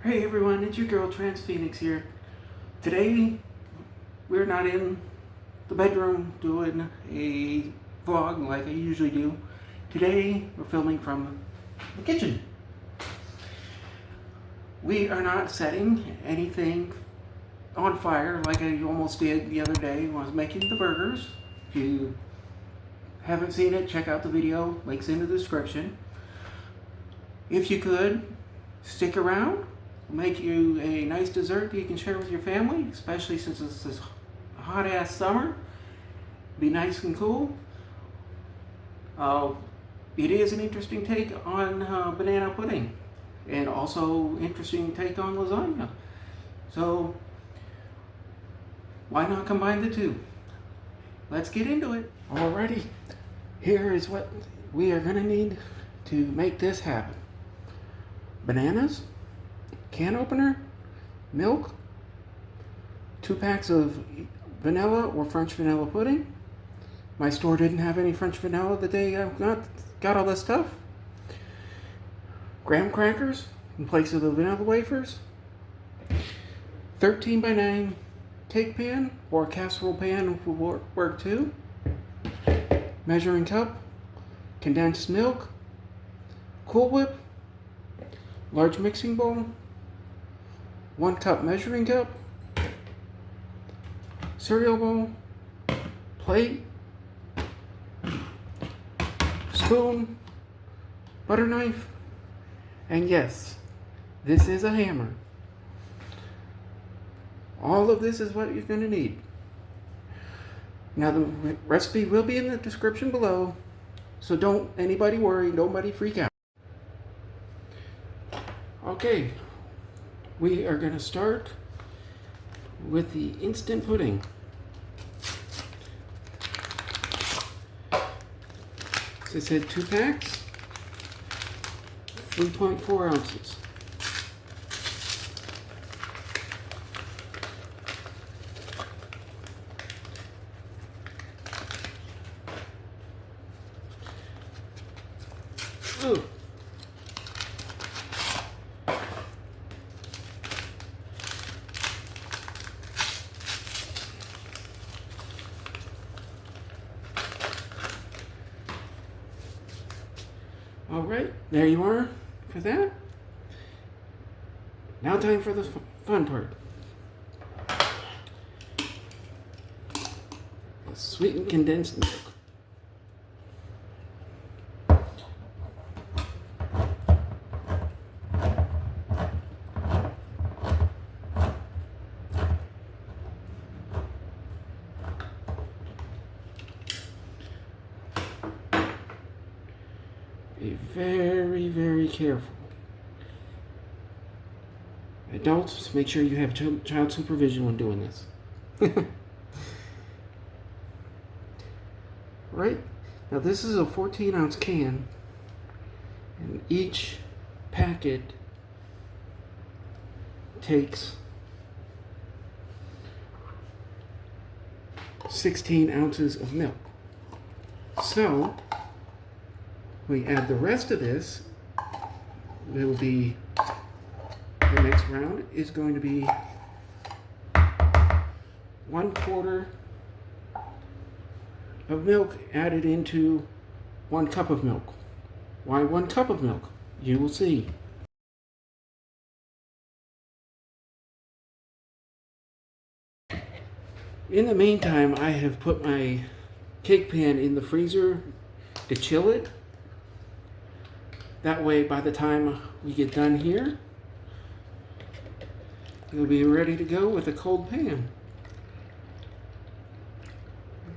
Hey everyone, it's your girl Trans Phoenix here. Today, we're not in the bedroom doing a vlog like I usually do. Today, we're filming from the kitchen. We are not setting anything on fire like I almost did the other day when I was making the burgers. If you haven't seen it, check out the video, links in the description. If you could, stick around. Make you a nice dessert that you can share with your family, especially since it's this hot ass summer. Be nice and cool. It is an interesting take on banana pudding, and also interesting take on lasagna. So why not combine the two? Let's get into it. Alrighty, here is what we are gonna need to make this happen. Bananas, can opener, milk, 2 packs of vanilla or French vanilla pudding. My store didn't have any French vanilla the day I got all this stuff. Graham crackers in place of the vanilla wafers. 13 by 9 cake pan or casserole pan will work too. Measuring cup, condensed milk, Cool Whip, large mixing bowl, 1 cup measuring cup, cereal bowl, plate, spoon, butter knife, and yes, this is a hammer. All of this is what you're going to need. Now the recipe will be in the description below, so don't anybody worry, nobody freak out. Okay. We are going to start with the instant pudding. So it said 2 packs, 3.4 ounces. Ooh. Alright, there you are for that. Now time for the fun part. The sweetened condensed milk. Be very, very careful. Adults, make sure you have child supervision when doing this. Right? Now this is a 14-ounce can, and each packet takes 16 ounces of milk. So we add the rest of this. It will be, the next round is going to be 1/4 of milk added into 1 cup of milk. Why 1 cup of milk? You will see. In the meantime, I have put my cake pan in the freezer to chill it. That way, by the time we get done here, it'll be ready to go with a cold pan.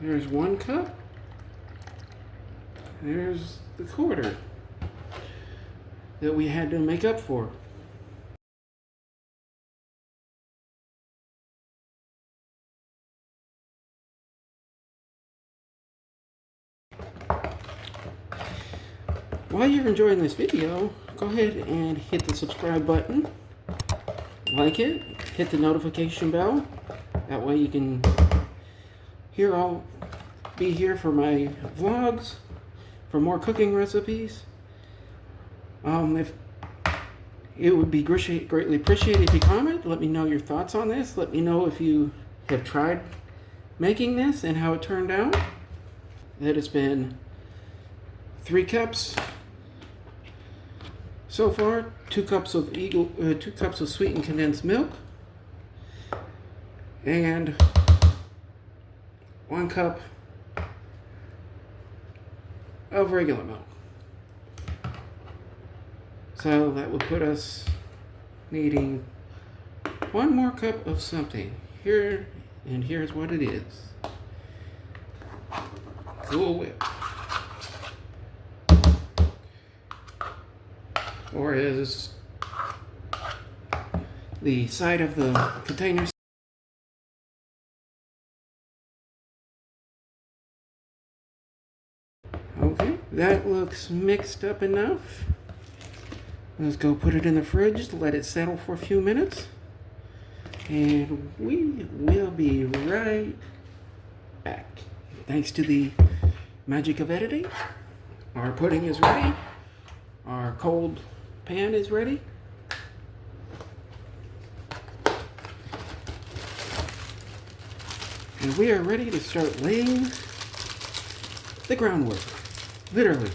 There's 1 cup. There's the 1/4 that we had to make up for. While you're enjoying this video, go ahead and hit the subscribe button, like it, hit the notification bell. That way you can be here for my vlogs, for more cooking recipes. If It would be greatly appreciated if you comment. Let me know your thoughts on this. Let me know if you have tried making this and how it turned out. That it's been 3 cups so far. 2 cups of 2 cups of sweetened condensed milk, and 1 cup of regular milk. So that would put us needing 1 more cup of something here, and here's what it is. Cool Whip, or as the side of the container. Okay, that looks mixed up enough. Let's go put it in the fridge, let it settle for a few minutes, and we will be right back. Thanks to the magic of editing, our pudding is ready. Our cold pan is ready. And we are ready to start laying the groundwork, literally.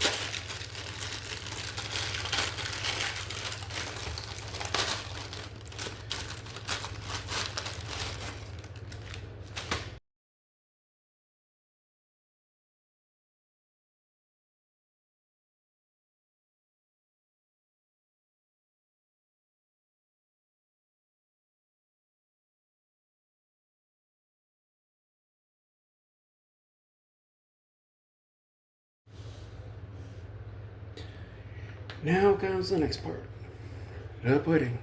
Now comes the next part, the pudding.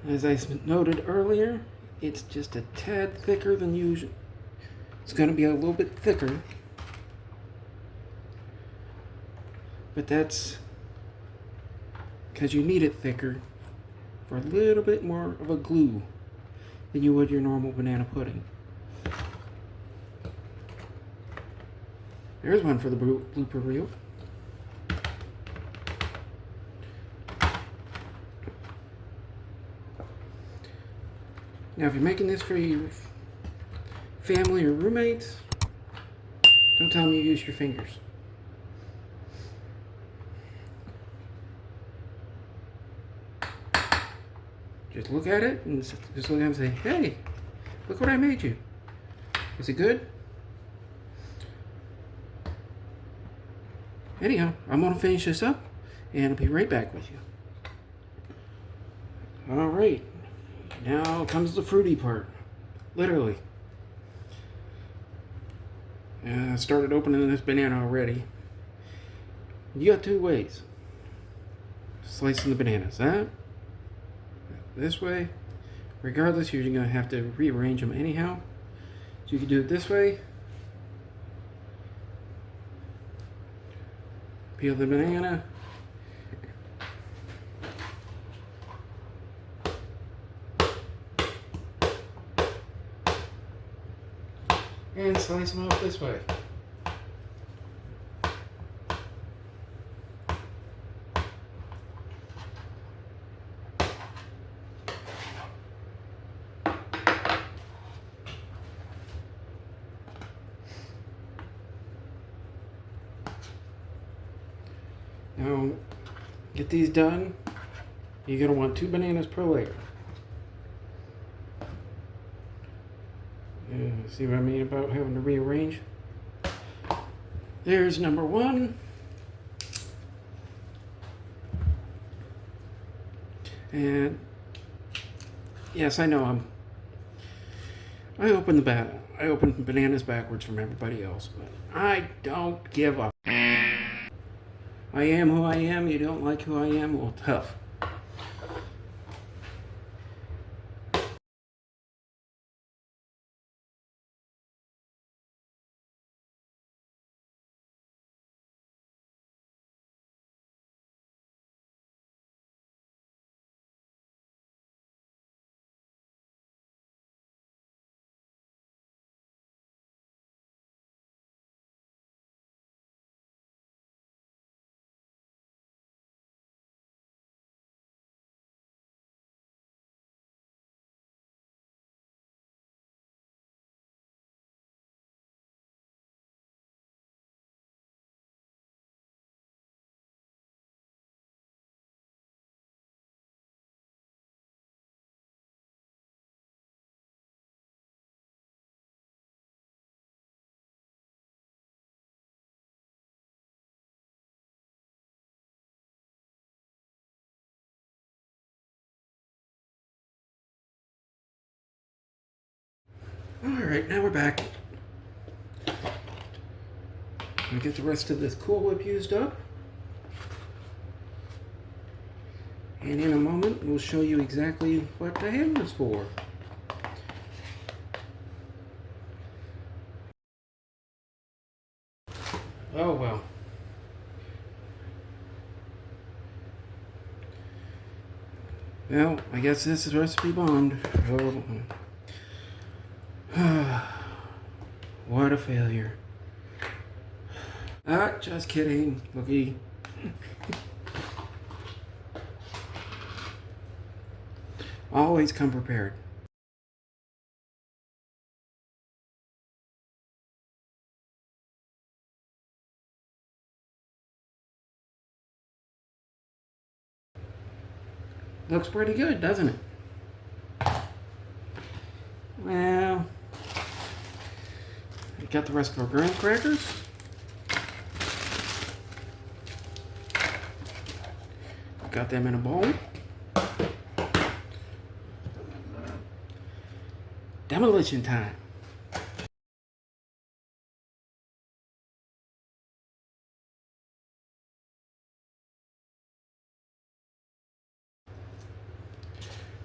As I noted earlier, it's just a tad thicker than usual. It's going to be a little bit thicker, but that's because you need it thicker for a little bit more of a glue than you would your normal banana pudding. There's one for the blooper reel. Now, if you're making this for your family or roommates, don't tell them you use your fingers. Just look at it and just look at them and say, hey, look what I made you. Is it good? Anyhow, I'm going to finish this up and I'll be right back with you. Alright, now comes the fruity part. Literally. I started opening this banana already. You got 2 ways. Slicing the bananas. This way. Regardless, you're going to have to rearrange them anyhow. So you can do it this way. Peel the banana. And slice them off this way. Now, get these done. You're going to want 2 bananas per layer. See what I mean about having to rearrange? There's number 1. And yes, I know I open bananas backwards from everybody else, but I don't give up. I am who I am. You don't like who I am? Well, tough. Alright, now we're back. I'll get the rest of this Cool Whip used up. And in a moment, we'll show you exactly what the handle is for. Oh well. Well, I guess this is recipe bond. Oh. What a failure. Ah, just kidding. Looky. Always come prepared. Looks pretty good, doesn't it? Well, we got the rest of our graham crackers. Got them in a bowl. Demolition time.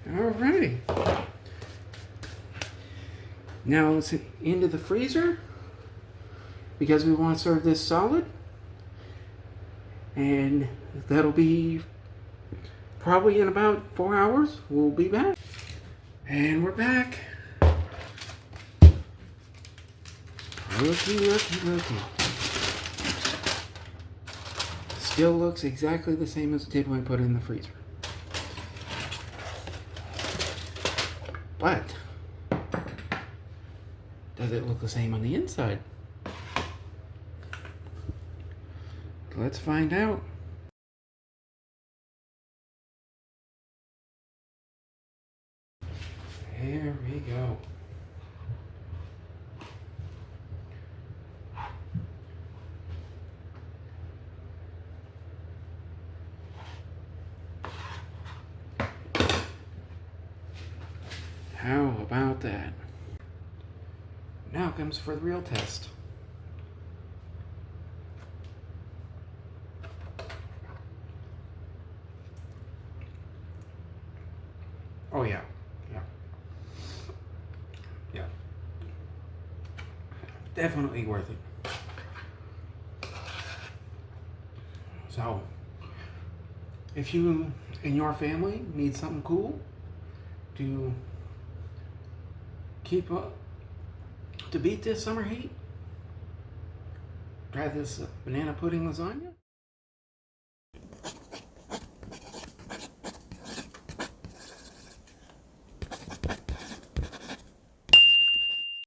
Alright. Now it's into the freezer because we want to serve this solid. And that'll be probably in about 4 hours. We'll be back. And we're back. Looky. Still looks exactly the same as it did when I put it in the freezer. But does it look the same on the inside? Let's find out. There we go. How about that? Now comes for the real test. Oh yeah. Definitely worth it. So, if you and your family need something cool to keep up, to beat this summer heat, try this banana pudding lasagna.